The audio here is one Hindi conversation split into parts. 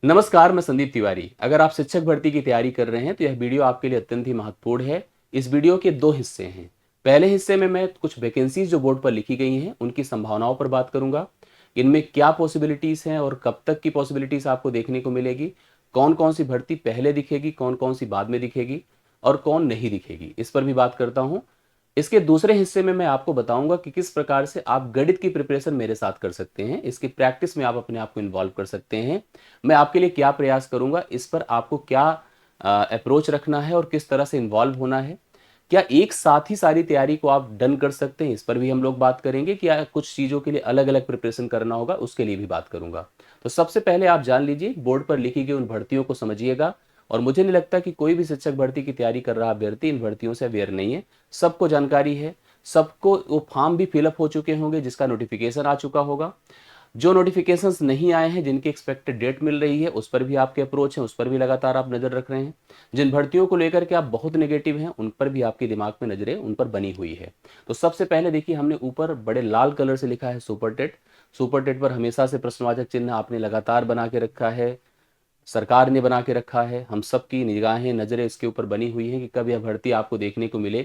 नमस्कार, मैं संदीप तिवारी। अगर आप शिक्षक भर्ती की तैयारी कर रहे हैं तो यह वीडियो आपके लिए अत्यंत ही महत्वपूर्ण है। इस वीडियो के दो हिस्से हैं। पहले हिस्से में मैं कुछ वैकेंसीज जो बोर्ड पर लिखी गई हैं उनकी संभावनाओं पर बात करूंगा। इनमें क्या पॉसिबिलिटीज हैं और कब तक की पॉसिबिलिटीज आपको देखने को मिलेगी, कौन कौन सी भर्ती पहले दिखेगी, कौन कौन सी बाद में दिखेगी और कौन नहीं दिखेगी, इस पर भी बात करता हूँ। इसके दूसरे हिस्से में मैं आपको बताऊंगा कि किस प्रकार से आप गणित की प्रिपरेशन मेरे साथ कर सकते हैं, इसकी प्रैक्टिस में आप अपने आप को इन्वॉल्व कर सकते हैं। मैं आपके लिए क्या प्रयास करूंगा, इस पर आपको क्या अप्रोच रखना है और किस तरह से इन्वॉल्व होना है। क्या एक साथ ही सारी तैयारी को आप डन कर सकते हैं, इस पर भी हम लोग बात करेंगे। क्या कुछ चीज़ों के लिए अलग अलग प्रिपरेशन करना होगा, उसके लिए भी बात करूंगा। तो सबसे पहले आप जान लीजिए, बोर्ड पर लिखी गई उन भर्तियों को समझिएगा। और मुझे नहीं लगता कि कोई भी शिक्षक भर्ती की तैयारी कर रहा अभ्यर्थी इन भर्तियों से अवेयर नहीं है। सबको जानकारी है, सबको वो फॉर्म भी फिलअप हो चुके होंगे जिसका नोटिफिकेशन आ चुका होगा। जो नोटिफिकेशंस नहीं आए हैं, जिनकी एक्सपेक्टेड डेट मिल रही है, उस पर भी आपके अप्रोच है, उस पर भी लगातार आप नज़र रख रहे हैं। जिन भर्तियों को लेकर के आप बहुत नेगेटिव हैं, उन पर भी आपके दिमाग में नजरें उन पर बनी हुई है। तो सबसे पहले देखिए, हमने ऊपर बड़े लाल कलर से लिखा है सुपर टेट। सुपर टेट पर हमेशा से प्रश्नवाचक चिन्ह आपने लगातार बना के रखा है, सरकार ने बना के रखा है। हम सबकी निगाहें, नज़रें इसके ऊपर बनी हुई हैं कि कब यह भर्ती आपको देखने को मिले।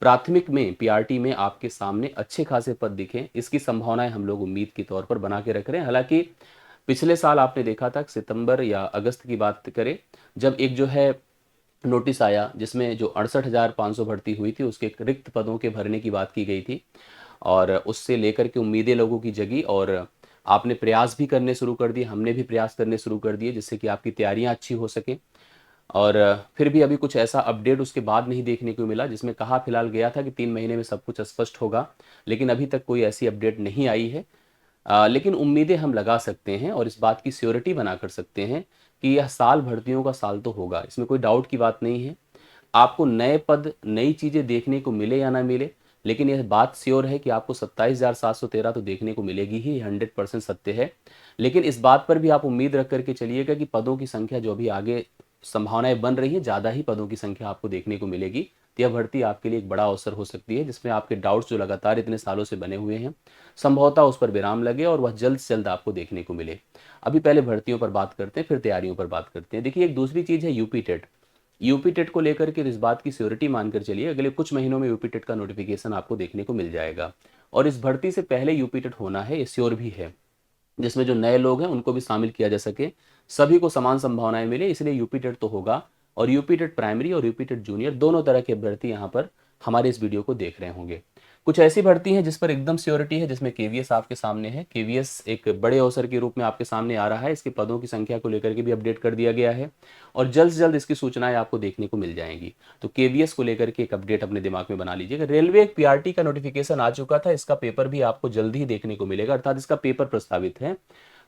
प्राथमिक में, पीआरटी में आपके सामने अच्छे खासे पद दिखें, इसकी संभावनाएं हम लोग उम्मीद के तौर पर बना के रख रहे हैं। हालांकि पिछले साल आपने देखा था, सितंबर या अगस्त की बात करें, जब एक जो है नोटिस आया जिसमें जो 68,500 भर्ती हुई थी उसके रिक्त पदों के भरने की बात की गई थी। और उससे लेकर के उम्मीदें लोगों की जगी और आपने प्रयास भी करने शुरू कर दिए, हमने भी प्रयास करने शुरू कर दिए जिससे कि आपकी तैयारियां अच्छी हो सकें। और फिर भी अभी कुछ ऐसा अपडेट उसके बाद नहीं देखने को मिला जिसमें कहा फिलहाल गया था कि 3 महीने में सब कुछ स्पष्ट होगा। लेकिन अभी तक कोई ऐसी अपडेट नहीं आई है। लेकिन उम्मीदें हम लगा सकते हैं और इस बात की श्योरिटी बना कर सकते हैं कि यह साल भर्तियों का साल तो होगा, इसमें कोई डाउट की बात नहीं है। आपको नए पद, नई चीज़ें देखने को मिले या ना मिले, लेकिन यह बात श्योर है कि आपको 27,713 तो देखने को मिलेगी ही, 100% सत्य है। लेकिन इस बात पर भी आप उम्मीद रख करके चलिएगा कि पदों की संख्या जो भी आगे संभावनाएं बन रही है, ज़्यादा ही पदों की संख्या आपको देखने को मिलेगी। तो यह भर्ती आपके लिए एक बड़ा अवसर हो सकती है जिसमें आपके डाउट्स जो लगातार इतने सालों से बने हुए हैं, संभवतः उस पर विराम लगे और वह जल्द से जल्द आपको देखने को मिले। अभी पहले भर्तियों पर बात करते हैं, फिर तैयारियों पर बात करते हैं। देखिए, एक दूसरी चीज़ है यूपी टेट। यूपी टेट को लेकर के इस बात की श्योरिटी मानकर चलिए, अगले कुछ महीनों में यूपी टेट का नोटिफिकेशन आपको देखने को मिल जाएगा। और इस भर्ती से पहले यूपी टेट होना है, ये श्योर भी है, जिसमें जो नए लोग हैं उनको भी शामिल किया जा सके, सभी को समान संभावनाएं मिले, इसलिए यूपी टेट तो होगा। और यूपी टेट प्राइमरी और यूपी टेट जूनियर दोनों तरह के अभ्यर्थी यहाँ पर हमारे इस वीडियो को देख रहे होंगे। कुछ ऐसी भर्ती है जिस पर एकदम श्योरिटी है, जिसमें केवीएस आपके सामने है। केवीएस एक बड़े अवसर के रूप में आपके सामने आ रहा है, इसके पदों की संख्या को लेकर के भी अपडेट कर दिया गया है और जल्द से जल्द इसकी सूचनाएं आपको देखने को मिल जाएंगी। तो केवीएस को लेकर के एक अपडेट अपने दिमाग में बना लीजिएगा। रेलवे एक पीआरटी का नोटिफिकेशन आ चुका था, इसका पेपर भी आपको जल्द ही देखने को मिलेगा, अर्थात इसका पेपर प्रस्तावित है।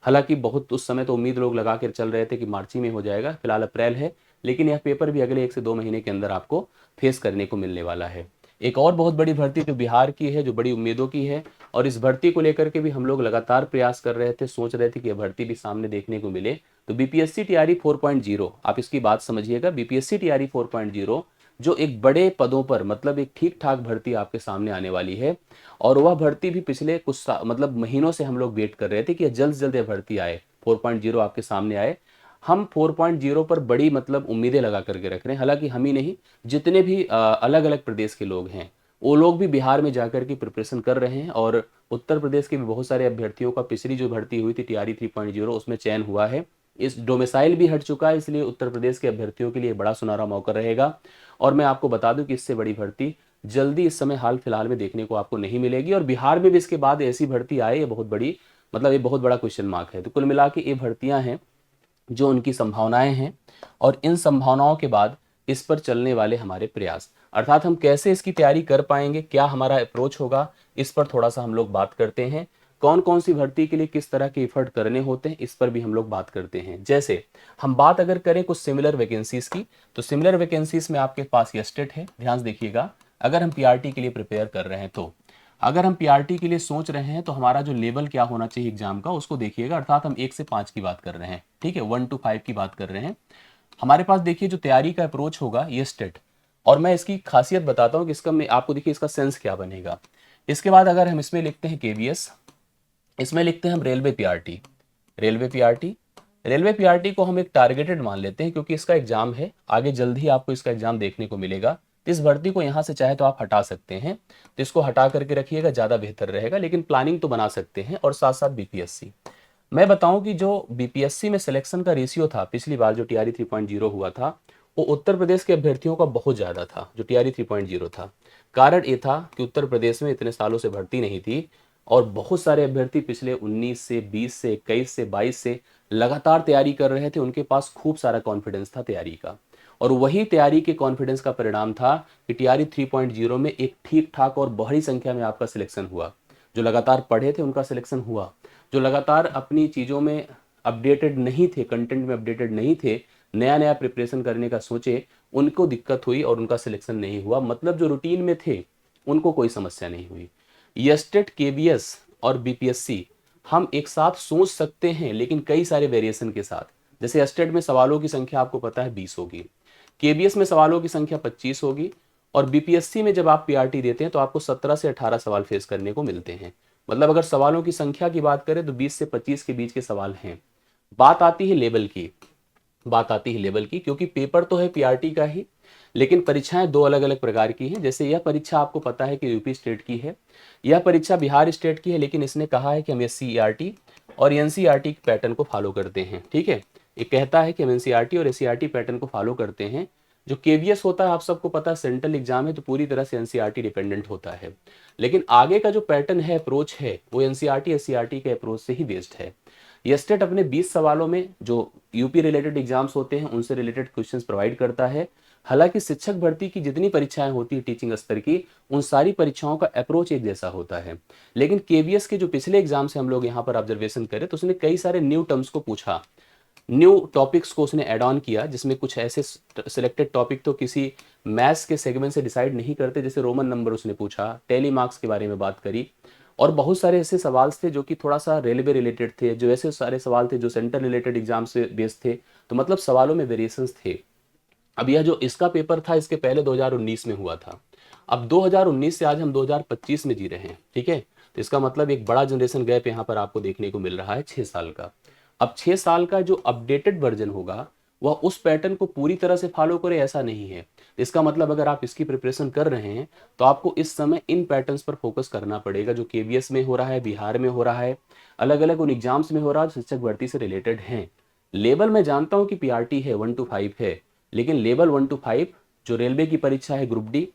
हालांकि बहुत उस समय तो उम्मीद लोग लगा कर चल रहे थे कि मार्च ही में हो जाएगा, फिलहाल अप्रैल है, लेकिन यह पेपर भी अगले 1 से 2 महीने के अंदर आपको फेस करने को मिलने वाला है। एक और बहुत बड़ी भर्ती जो बिहार की है, जो बड़ी उम्मीदों की है, और इस भर्ती को लेकर के भी हम लोग लगातार प्रयास कर रहे थे, सोच रहे थे कि यह भर्ती भी सामने देखने को मिले। तो बीपीएससी टीआरई 4.0, आप इसकी बात समझिएगा। बीपीएससी टीआरई 4.0 जो एक बड़े पदों पर, मतलब एक ठीक ठाक भर्ती आपके सामने आने वाली है। और वह भर्ती भी पिछले कुछ मतलब महीनों से हम लोग वेट कर रहे थे कि जल्द से जल्द यह भर्ती आए, 4.0 आपके सामने आए। हम 4.0 पर बड़ी मतलब उम्मीदें लगा करके रख रहे हैं। हालांकि हम ही नहीं, जितने भी अलग अलग प्रदेश के लोग हैं, वो लोग भी बिहार में जाकर के प्रिपरेशन कर रहे हैं। और उत्तर प्रदेश के भी बहुत सारे अभ्यर्थियों का पिछली जो भर्ती हुई थी टीआरई 3.0, उसमें चयन हुआ है। इस डोमिसाइल भी हट चुका है, इसलिए उत्तर प्रदेश के अभ्यर्थियों के लिए बड़ा सुनहरा मौका रहेगा। और मैं आपको बता दूं कि इससे बड़ी भर्ती जल्दी इस समय हाल फिलहाल में देखने को आपको नहीं मिलेगी। और बिहार में भी इसके बाद ऐसी भर्ती आए, ये बहुत बड़ी, मतलब ये बहुत बड़ा क्वेश्चन मार्क है। तो कुल मिला के ये भर्तियां हैं जो उनकी संभावनाएं हैं, और इन संभावनाओं के बाद इस पर चलने वाले हमारे प्रयास, अर्थात हम कैसे इसकी तैयारी कर पाएंगे, क्या हमारा अप्रोच होगा, इस पर थोड़ा सा हम लोग बात करते हैं। कौन कौन सी भर्ती के लिए किस तरह के इफर्ट करने होते हैं, इस पर भी हम लोग बात करते हैं। जैसे हम बात अगर करें कुछ सिमिलर वैकेंसीज की, तो सिमिलर वैकेंसीज में आपके पास यस्टेट है। ध्यान से देखिएगा, अगर हम पीआरटी के लिए प्रिपेयर कर रहे हैं, तो अगर हम पीआरटी के लिए सोच रहे हैं तो हमारा जो लेवल क्या होना चाहिए एग्जाम का, उसको देखिएगा। अर्थात हम 1 से 5 की बात कर रहे हैं, ठीक है, 1 to 5 की बात कर रहे हैं। हमारे पास देखिए जो तैयारी का अप्रोच होगा ये स्टेट, और मैं इसकी खासियत बताता हूँ कि इसका, मैं आपको देखिए इसका सेंस क्या बनेगा। इसके बाद अगर हम इसमें लिखते हैं केवीएस, इसमें लिखते हैं हम railway PRT, railway PRT, railway PRT को हम एक टारगेटेड मान लेते हैं क्योंकि इसका एग्जाम है, आगे जल्द ही आपको इसका एग्जाम देखने को मिलेगा। तो इस भर्ती को यहाँ से चाहे तो आप हटा सकते हैं, तो इसको हटा करके रखिएगा, ज़्यादा बेहतर रहेगा, लेकिन प्लानिंग तो बना सकते हैं। और साथ साथ बीपीएससी, मैं बताऊं कि जो बीपीएससी में सिलेक्शन का रेशियो था पिछली बार जो टीआरई 3.0 हुआ था, वो उत्तर प्रदेश के अभ्यर्थियों का बहुत ज़्यादा था जो टीआरई 3.0 था। कारण ये था कि उत्तर प्रदेश में इतने सालों से भर्ती नहीं थी और बहुत सारे अभ्यर्थी पिछले 19 से 20 से 21 से 22 से लगातार तैयारी कर रहे थे, उनके पास खूब सारा कॉन्फिडेंस था तैयारी का। और वही तैयारी के कॉन्फिडेंस का परिणाम था कि टीआरई 3.0 में एक ठीक ठाक और बड़ी संख्या में आपका सिलेक्शन हुआ। जो लगातार पढ़े थे उनका सिलेक्शन हुआ, जो लगातार अपनी चीज़ों में अपडेटेड नहीं थे, कंटेंट में अपडेटेड नहीं थे, नया नया प्रिपरेशन करने का सोचे, उनको दिक्कत हुई और उनका सिलेक्शन नहीं हुआ। मतलब जो रूटीन में थे उनको कोई समस्या नहीं हुई। एस्टेट, केबीएस और बीपीएससी हम एक साथ सोच सकते हैं, लेकिन कई सारे वेरिएशन के साथ। जैसे एस्टेट में सवालों की संख्या आपको पता है 20 होगी, केबीएस में सवालों की संख्या 25 होगी, और बीपीएससी में जब आप पीआरटी देते हैं तो आपको 17 से 18 सवाल फेस करने को मिलते हैं। मतलब अगर सवालों की संख्या की बात करें तो 20 से 25 के बीच के सवाल हैं। बात आती है लेवल की, क्योंकि पेपर तो है पीआरटी का ही, लेकिन परीक्षाएं दो अलग अलग प्रकार की हैं। जैसे यह परीक्षा आपको पता है कि यूपी स्टेट की है, यह परीक्षा बिहार स्टेट की है, लेकिन इसने कहा है कि हम एससीईआरटी और एनसीईआरटी पैटर्न को फॉलो करते हैं। ठीक है, ये कहता है कि हम एनसीईआरटी और एससीईआरटी पैटर्न को फॉलो करते हैं। जो केवीएस होता है आप सबको पता है, सेंट्रल एग्जाम है तो पूरी तरह से एनसीईआरटी डिपेंडेंट होता है, लेकिन आगे का जो पैटर्न है, अप्रोच है, वो एनसीईआरटी एससीईआरटी के अप्रोच से ही बेस्ड है। ये स्टेट अपने 20 सवालों में जो यूपी रिलेटेड एग्जाम्स होते हैं उनसे रिलेटेड क्वेश्चंस प्रोवाइड करता है। हालांकि शिक्षक भर्ती की जितनी परीक्षाएं होती है टीचिंग स्तर की, उन सारी परीक्षाओं का अप्रोच एक जैसा होता है। लेकिन केवीएस के जो पिछले एग्जाम से हम लोग यहाँ पर ऑब्जर्वेशन करें तो उसने कई सारे न्यू टर्म्स को पूछा, न्यू टॉपिक्स को उसने ऐड ऑन किया, जिसमें कुछ ऐसे सिलेक्टेड टॉपिक तो किसी मैथ्स के सेगमेंट से डिसाइड नहीं करते, जैसे रोमन नंबर उसने पूछा, टेली मार्क्स के बारे में बात करी, और बहुत सारे ऐसे सवाल थे जो कि थोड़ा सा रेलवे रिलेटेड थे, जो ऐसे सारे सवाल थे जो सेंटर रिलेटेड एग्जाम से बेस्ड थे। तो मतलब सवालों में वेरिएशंस थे। अब यह जो इसका पेपर था इसके पहले 2019 में हुआ था। अब 2019 से आज हम 2025 में जी रहे हैं। ठीक है, तो इसका मतलब एक बड़ा जनरेशन गैप यहाँ पर आपको देखने को मिल रहा है 6 साल का। अब 6 साल का जो अपडेटेड वर्जन होगा वह उस पैटर्न को पूरी तरह से फॉलो करे ऐसा नहीं है। इसका मतलब अगर आप इसकी प्रिपरेशन कर रहे हैं तो आपको इस समय इन पैटर्न्स पर फोकस करना पड़ेगा, जो केवीएस में हो रहा है, बिहार में हो रहा है, अलग अलग उन एग्जाम्स में हो रहा है जो शिक्षक भर्ती से रिलेटेड हैं। लेवल मैं जानता हूं कि पीआरटी है 1 to 5 है, लेकिन लेवल 1 to 5 जो रेलवे की परीक्षा है ग्रुप डी,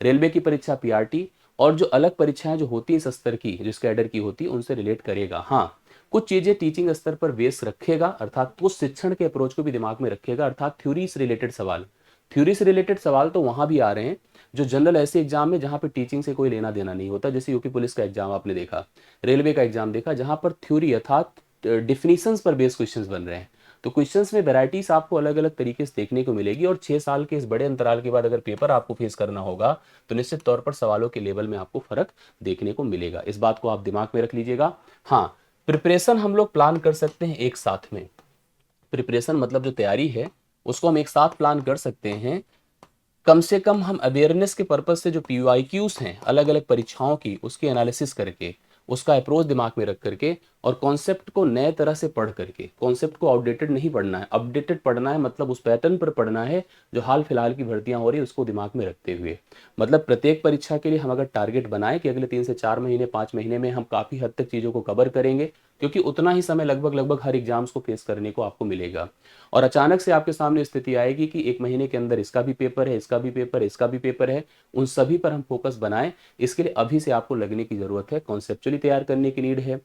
रेलवे की परीक्षा पीआरटी, और जो अलग परीक्षाएं जो होती हैं इस स्तर की, जिस कैडर की होती है, उनसे रिलेट करेगा। हाँ, कुछ चीजें टीचिंग स्तर पर बेस रखेगा, अर्थात उस शिक्षण के अप्रोच को भी दिमाग में रखेगा, अर्थात थ्योरी से रिलेटेड सवाल। थ्योरी से रिलेटेड सवाल तो वहां भी आ रहे हैं जो जनरल ऐसे एग्जाम में जहां पर टीचिंग से कोई लेना देना नहीं होता, जैसे यूपी पुलिस का एग्जाम आपने देखा, रेलवे का एग्जाम देखा, जहां पर थ्योरी अर्थात डिफिनीशंस पर बेस्ड क्वेश्चंस बन रहे हैं। तो क्वेश्चंस में वैरायटीज आपको अलग अलग तरीके से देखने को मिलेगी, और 6 साल के इस बड़े अंतराल के बाद अगर पेपर आपको फेस करना होगा तो निश्चित तौर पर सवालों के लेवल में आपको फर्क देखने को मिलेगा। इस बात को आप दिमाग में रख लीजिएगा। हाँ, प्रिपरेशन हम लोग प्लान कर सकते हैं एक साथ में। प्रिपरेशन मतलब जो तैयारी है उसको हम एक साथ प्लान कर सकते हैं। कम से कम हम अवेयरनेस के पर्पज से जो पीवाईक्यूज हैं अलग अलग परीक्षाओं की, उसकी एनालिसिस करके, उसका अप्रोच दिमाग में रख करके, और कॉन्सेप्ट को नए तरह से पढ़ करके, कॉन्सेप्ट को आउटडेटेड नहीं पढ़ना है, अपडेटेड पढ़ना है, मतलब उस पैटर्न पर पढ़ना है जो हाल फिलहाल की भर्तियां हो रही है उसको दिमाग में रखते हुए। मतलब प्रत्येक परीक्षा के लिए हम अगर टारगेट बनाए कि अगले 3 से 4 महीने 5 महीने में हम काफ़ी हद तक चीज़ों को कवर करेंगे, क्योंकि उतना ही समय लगभग लगभग हर एग्जाम्स को फेस करने को आपको मिलेगा। और अचानक से आपके सामने स्थिति आएगी कि 1 महीने के अंदर इसका भी पेपर है, इसका भी पेपर है, इसका भी पेपर है, उन सभी पर हम फोकस बनाएं। इसके लिए अभी से आपको लगने की ज़रूरत है। कॉन्सेप्चुअली तैयार करने की नीड है,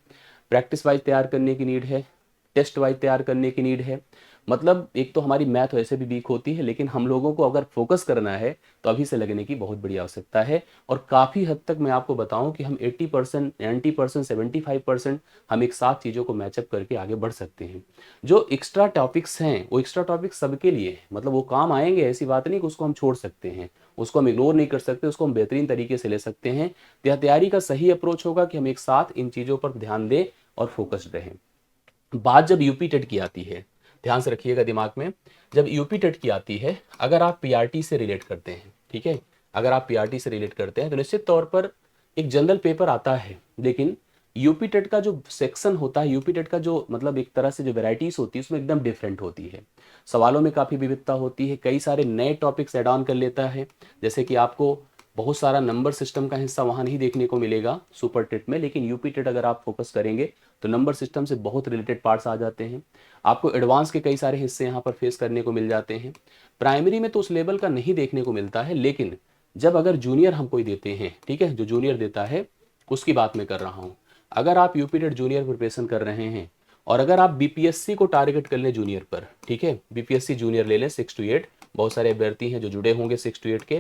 प्रैक्टिस वाइज तैयार करने की नीड है, टेस्ट वाइज तैयार करने की नीड है। मतलब एक तो हमारी मैथ वैसे भी वीक होती है, लेकिन हम लोगों को अगर फोकस करना है तो अभी से लगने की बहुत बड़ी आवश्यकता है। और काफ़ी हद तक मैं आपको बताऊं कि हम 80%, 90%, 75% हम एक साथ चीज़ों को मैचअप करके आगे बढ़ सकते हैं। जो एक्स्ट्रा टॉपिक्स हैं वो एक्स्ट्रा टॉपिक्स सबके लिए हैं, मतलब वो काम आएंगे, ऐसी बात नहीं कि उसको हम छोड़ सकते हैं, उसको हम इग्नोर नहीं कर सकते, उसको हम बेहतरीन तरीके से ले सकते हैं। तो तैयारी का सही अप्रोच होगा कि हम एक साथ इन चीज़ों पर ध्यान दें और फोकस्ड रहें। बात जब यूपी टेट की आती है, ध्यान से रखिएगा दिमाग में, जब यूपी टेट की आती है, अगर आप पीआरटी से रिलेट करते हैं, ठीक है, अगर आप पीआरटी से रिलेट करते हैं तो निश्चित तौर पर एक जनरल पेपर आता है, लेकिन यूपी टेट का जो सेक्शन होता है, यूपी टेट का जो मतलब एक तरह से जो वेराइटीज होती है उसमें एकदम डिफरेंट होती है। सवालों में काफ़ी विविधता होती है, कई सारे नए टॉपिक्स ऐड ऑन कर लेता है। जैसे कि आपको बहुत सारा नंबर सिस्टम का हिस्सा वहाँ नहीं देखने को मिलेगा सुपर टेट में, लेकिन यूपी टेट अगर आप फोकस करेंगे तो नंबर सिस्टम से बहुत रिलेटेड पार्ट्स आ जाते हैं। आपको एडवांस के कई सारे हिस्से यहाँ पर फेस करने को मिल जाते हैं। प्राइमरी में तो उस लेवल का नहीं देखने को मिलता है, लेकिन जब अगर जूनियर हम कोई देते हैं, ठीक है, जो जूनियर देता है उसकी बात मैं कर रहा हूँ। अगर आप यूपी टेट जूनियर प्रिपरेशन कर रहे हैं और अगर आप बीपीएससी को टारगेट कर लें जूनियर पर, ठीक है, बीपीएससी जूनियर ले लें 6 to 8, बहुत सारे अभ्यर्थी हैं जो जुड़े होंगे 6 to 8 के,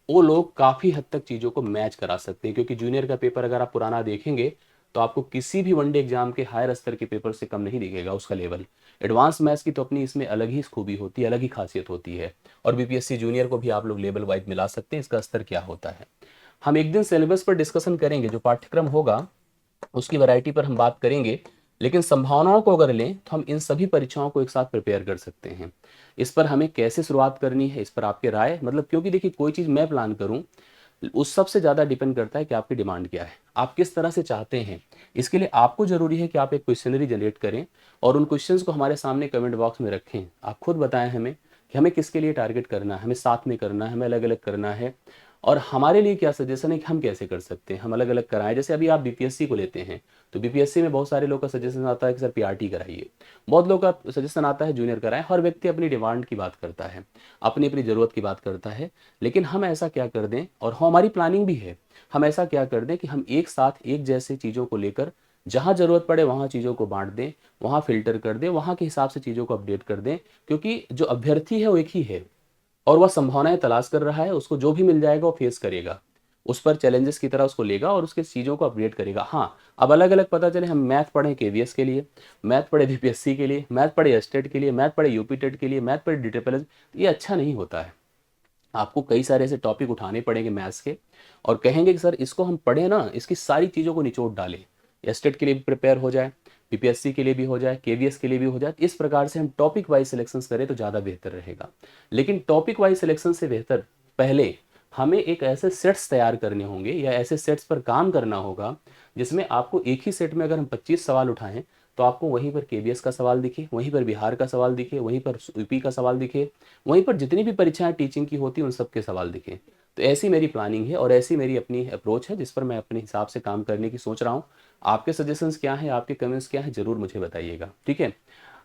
वो लोग काफ़ी हद तक चीज़ों को मैच करा सकते हैं। क्योंकि जूनियर का पेपर अगर आप पुराना देखेंगे तो आपको किसी भी वनडे एग्जाम के हायर स्तर के पेपर से कम नहीं दिखेगा उसका लेवल। एडवांस मैथ्स की तो अपनी इसमें अलग ही खूबी होती है, अलग ही खासियत होती है। और बीपीएससी जूनियर को भी आप लोग लेवल वाइज मिला सकते हैं, इसका स्तर क्या होता है। हम एक दिन सिलेबस पर डिस्कशन करेंगे, जो पाठ्यक्रम होगा उसकी वैरायटी पर हम बात करेंगे, लेकिन संभावनाओं को अगर लें तो हम इन सभी परीक्षाओं को एक साथ प्रिपेयर कर सकते हैं। इस पर हमें कैसे शुरुआत करनी है, इस पर आपके राय, मतलब क्योंकि देखिए कोई चीज़ मैं प्लान करूं उस सबसे ज़्यादा डिपेंड करता है कि आपकी डिमांड क्या है, आप किस तरह से चाहते हैं। इसके लिए आपको ज़रूरी है कि आप एक क्वेश्चनरी जनरेट करें और उन क्वेश्चंस को हमारे सामने कमेंट बॉक्स में रखें। आप खुद बताएं हमें कि हमें किसके लिए टारगेट करना है, हमें साथ में करना है, हमें अलग अलग करना है, और हमारे लिए क्या सजेशन है कि हम कैसे कर सकते हैं, हम अलग अलग कराएं। जैसे अभी आप बीपीएससी को लेते हैं तो बीपीएससी में बहुत सारे लोग का सजेशन आता है कि सर पीआरटी कराइए, बहुत लोग का सजेशन आता है जूनियर कराएं। हर व्यक्ति अपनी डिमांड की बात करता है, अपनी अपनी ज़रूरत की बात करता है। लेकिन हम ऐसा क्या कर दें, और हमारी प्लानिंग भी है, हम ऐसा क्या कर दें कि हम एक साथ एक जैसे चीज़ों को लेकर जहाँ ज़रूरत पड़े वहाँ चीज़ों को बांट दें, वहाँ फिल्टर कर दें, वहाँ के हिसाब से चीज़ों को अपडेट कर दें। क्योंकि जो अभ्यर्थी है वो एक ही है और वह संभावनाएं तलाश कर रहा है, उसको जो भी मिल जाएगा वो फेस करेगा, उस पर चैलेंजेस की तरह उसको लेगा और उसके चीज़ों को अपडेट करेगा। हाँ, अब अलग अलग पता चले हम मैथ पढ़ें केवीएस के लिए, मैथ पढ़े बीपीएससी के लिए, मैथ पढ़े एस्टेट के लिए, मैथ पढ़े यूपी टेट के लिए, मैथ पढ़े डीटीपीएस, ये अच्छा नहीं होता है। आपको कई सारे ऐसे टॉपिक उठाने पड़ेंगे मैथ्स के और कहेंगे कि सर इसको हम पढ़ें ना, इसकी सारी चीज़ों को निचोड़ डालें, एस्टेट के लिए भी प्रिपेयर हो जाए, बीपीएससी के लिए भी हो जाए, केवीएस के लिए भी हो जाए। इस प्रकार से हम टॉपिक वाइज सिलेक्शन करें तो ज़्यादा बेहतर रहेगा। लेकिन टॉपिक वाइज सिलेक्शन से बेहतर पहले हमें एक ऐसे सेट्स तैयार करने होंगे या ऐसे सेट्स पर काम करना होगा जिसमें आपको एक ही सेट में अगर हम 25 सवाल उठाएं तो आपको वहीं पर केबीएस का सवाल दिखे, वहीं पर बिहार का सवाल दिखे, वहीं पर यूपी का सवाल दिखे, वहीं पर जितनी भी परीक्षाएं टीचिंग की होती हैं उन सब के सवाल दिखे। तो ऐसी मेरी प्लानिंग है और ऐसी मेरी अपनी अप्रोच है जिस पर मैं अपने हिसाब से काम करने की सोच रहा हूँ। आपके सजेशंस क्या हैं, आपके कमेंट्स क्या हैं, ज़रूर मुझे बताइएगा, ठीक है।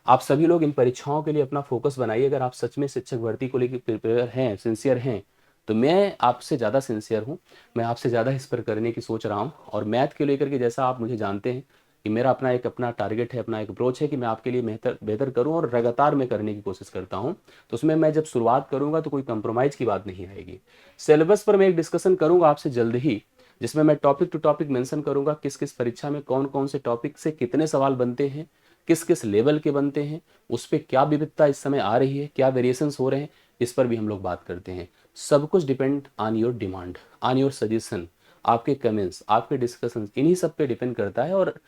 आप सभी लोग इन परीक्षाओं के लिए अपना फोकस बनाइए। अगर आप सच में शिक्षक भर्ती को लेकर प्रिपेयर हैं, सिंसियर हैं, तो मैं आपसे ज़्यादा सिंसियर हूँ, मैं आपसे ज़्यादा इस पर करने की सोच रहा हूँ। और मैथ के लेकर के जैसा आप मुझे जानते हैं कि मेरा अपना टारगेट है, अपना एक अप्रोच है कि मैं आपके लिए बेहतर बेहतर करूं और लगातार मैं करने की कोशिश करता हूं। तो उसमें मैं जब शुरुआत करूंगा तो कोई कंप्रोमाइज़ की बात नहीं आएगी। सिलेबस पर मैं एक डिस्कशन करूंगा आपसे जल्द ही, जिसमें मैं टॉपिक टू टॉपिक मेंशन करूंगा किस किस परीक्षा में कौन कौन से टॉपिक से कितने सवाल बनते हैं, किस किस लेवल के बनते हैं, उस पर क्या विविधता इस समय आ रही है, क्या वेरिएशंस हो रहे हैं, इस पर भी हम लोग बात करते हैं। सब कुछ depend on your demand, on your suggestion, आपके कमेंट्स, आपके डिस्कशन, इन्हीं सब पे डिपेंड करता है। और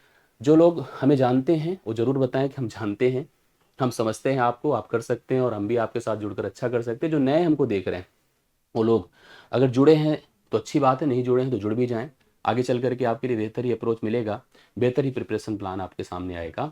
जो लोग हमें जानते हैं वो ज़रूर बताएं कि हम जानते हैं, हम समझते हैं आपको, आप कर सकते हैं और हम भी आपके साथ जुड़कर अच्छा कर सकते हैं। जो नए हमको देख रहे हैं वो लोग अगर जुड़े हैं तो अच्छी बात है, नहीं जुड़े हैं तो जुड़ भी जाएं। आगे चल करके आपके लिए बेहतर ही अप्रोच मिलेगा, बेहतर ही प्रिपरेशन प्लान आपके सामने आएगा।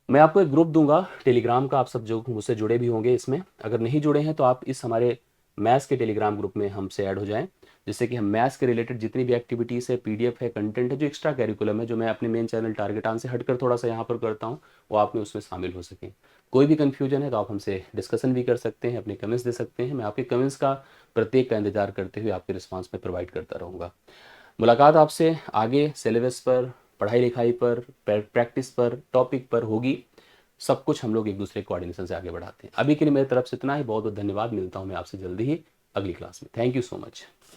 मैं आपको एक ग्रुप दूंगा टेलीग्राम का, आप सब जो मुझसे जुड़े भी होंगे इसमें, अगर नहीं जुड़े हैं तो आप इस हमारे मैथ्स के टेलीग्राम ग्रुप में हमसे ऐड हो जाएं, जिससे कि हम मैथ्स के रिलेटेड जितनी भी एक्टिविटीज़ है, पीडीएफ है, कंटेंट है, जो एक्स्ट्रा करिकुलम है, जो मैं अपने मेन चैनल टारगेट ऑन से हटकर थोड़ा सा यहाँ पर करता हूँ, वो आप में उसमें शामिल हो सकें। कोई भी कन्फ्यूजन है तो आप हमसे डिस्कशन भी कर सकते हैं, अपने कमेंट्स दे सकते हैं। मैं आपके कमेंट्स का प्रत्येक का इंतजार करते हुए आपके रिस्पॉन्स में प्रोवाइड करता रहूँगा। मुलाकात आपसे आगे सिलेबस पर, पढ़ाई लिखाई पर, प्रैक्टिस पर, टॉपिक पर होगी। सब कुछ हम लोग एक दूसरे कोऑर्डिनेशन से आगे बढ़ाते हैं। अभी के लिए मेरी तरफ से इतना ही, बहुत बहुत धन्यवाद। मिलता हूँ मैं आपसे जल्दी ही अगली क्लास में। Thank you so much.